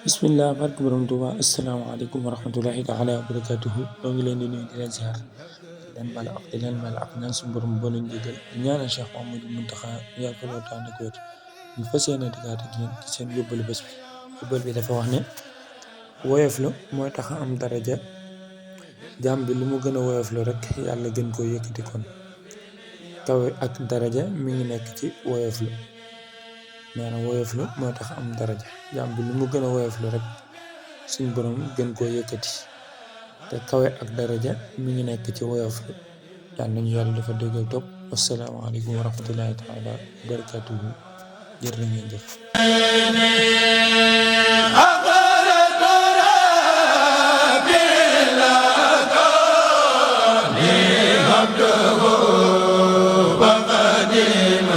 bismillah barke borom Tuuba asalaamaaleykum wa rahmatullahi taala wa barakatuhu ñoo ngi leen di nuyu di leen ziar di leen bala ak di leen bala ak ñaan suñu borom boo leen jégal di ñaanal Cheikh Mamadou Muntaxa yàgg loo tànn ak wér ñu fas yéene dikkaat ak yéen ci seen yóbbalu bés bi yóbbal bi dafa wax ne woyof la mooy tax a am daraja jaam bi lu mu gën a woyof la rek yàlla gën koo yëkkati kon kawe ak daraja mi ngi nekk ci woyof la nee na woyof la mooy tax am daraja jaam bi lu mu gën a woyof la rek suñ borom gën koo yëkkati te kawe ak daraja mi ngi nekk ci woyof la yàlla nañu yàlla dafa déggal topp wasalaamaaleykum wa rahmatullahi taala wa barakatuhu jërë ngeen jëf عبده وقديم